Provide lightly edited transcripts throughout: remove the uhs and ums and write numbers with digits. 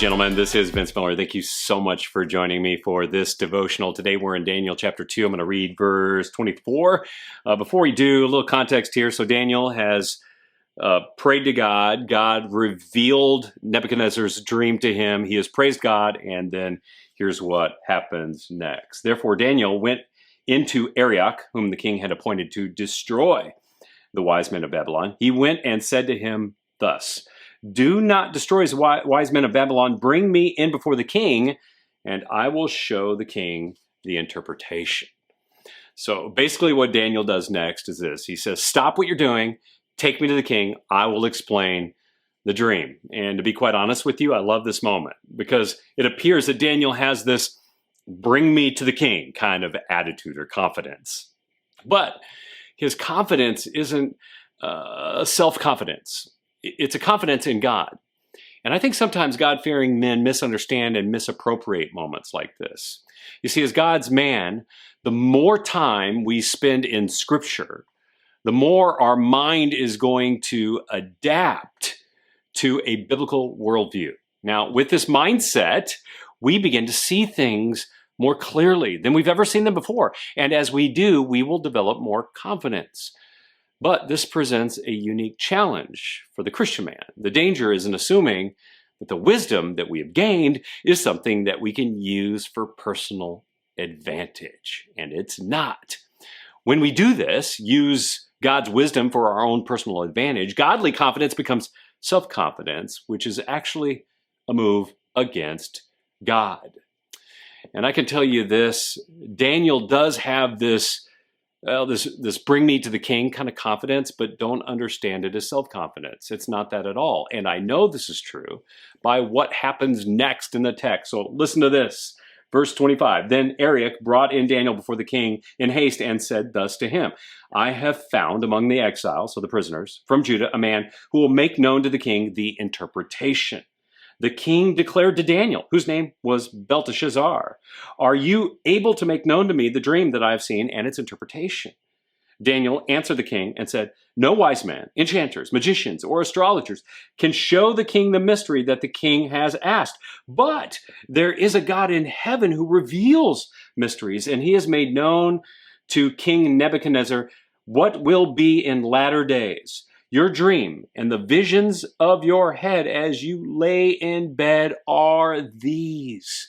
gentlemen, this is Vince Miller. Thank you so much for joining me for this devotional. Today we're in Daniel chapter 2. I'm going to read verse 24. Before we do, a little context here. So Daniel has prayed to God. God revealed Nebuchadnezzar's dream to him. He has praised God, and then here's what happens next. Therefore Daniel went into Arioch, whom the king had appointed to destroy the wise men of Babylon. He went and said to him thus, "Do not destroy his wise men of Babylon. Bring me in before the king, and I will show the king the interpretation." So basically what Daniel does next is this. He says, stop what you're doing. Take me to the king. I will explain the dream. And to be quite honest with you, I love this moment because it appears that Daniel has this bring me to the king kind of attitude or confidence. But his confidence isn't self-confidence. It's a confidence in God. And I think sometimes God-fearing men misunderstand and misappropriate moments like this. You see, as God's man, the more time we spend in Scripture, the more our mind is going to adapt to a biblical worldview. Now, with this mindset, we begin to see things more clearly than we've ever seen them before. And as we do, we will develop more confidence. But this presents a unique challenge for the Christian man. The danger is in assuming that the wisdom that we have gained is something that we can use for personal advantage, and it's not. When we do this, use God's wisdom for our own personal advantage, godly confidence becomes self-confidence, which is actually a move against God. And I can tell you this, Daniel does have this bring me to the king kind of confidence, but don't understand it as self-confidence. It's not that at all. And I know this is true by what happens next in the text. So listen to this. Verse 25, then Arioch brought in Daniel before the king in haste and said thus to him, I have found among the exiles, so the prisoners, from Judah, a man who will make known to the king the interpretation. The king declared to Daniel, whose name was Belteshazzar, are you able to make known to me the dream that I have seen and its interpretation? Daniel answered the king and said, no wise man, enchanters, magicians, or astrologers can show the king the mystery that the king has asked. But there is a God in heaven who reveals mysteries, and he has made known to King Nebuchadnezzar what will be in latter days. Your dream and the visions of your head as you lay in bed are these.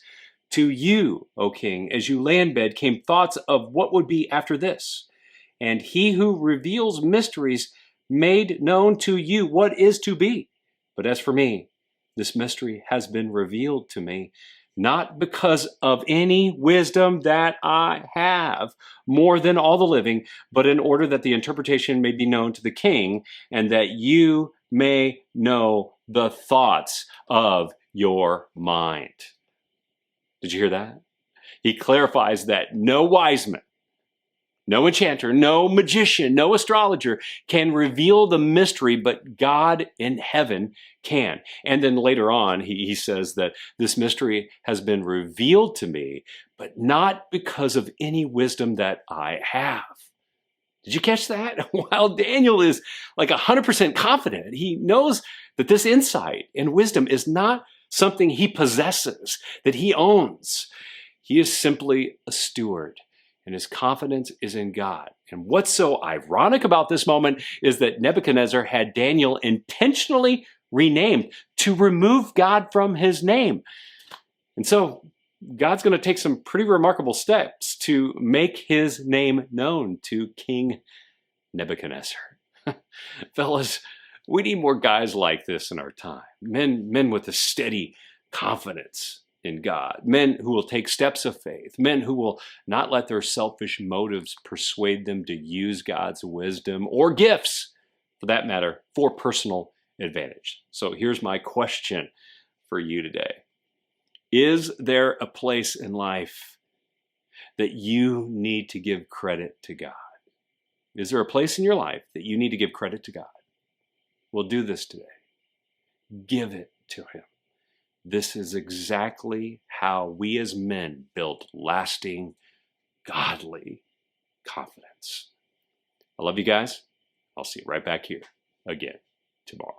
To you, O king, as you lay in bed, came thoughts of what would be after this. And he who reveals mysteries made known to you what is to be. But as for me, this mystery has been revealed to me, not because of any wisdom that I have more than all the living, but in order that the interpretation may be known to the king, and that you may know the thoughts of your mind. Did you hear that? He clarifies that no wise man, no enchanter, no magician, no astrologer can reveal the mystery, but God in heaven can. And then later on, he says that this mystery has been revealed to me, but not because of any wisdom that I have. Did you catch that? While Daniel is like 100% confident, he knows that this insight and wisdom is not something he possesses, that he owns. He is simply a steward. And his confidence is in God. And what's so ironic about this moment is that Nebuchadnezzar had Daniel intentionally renamed to remove God from his name. And so God's going to take some pretty remarkable steps to make his name known to King Nebuchadnezzar. Fellas, we need more guys like this in our time. Men with a steady confidence in God, men who will take steps of faith, men who will not let their selfish motives persuade them to use God's wisdom or gifts, for that matter, for personal advantage. So here's my question for you today. Is there a place in life that you need to give credit to God? Is there a place in your life that you need to give credit to God? Well, do this today. Give it to him. This is exactly how we as men build lasting, godly confidence. I love you guys. I'll see you right back here again tomorrow.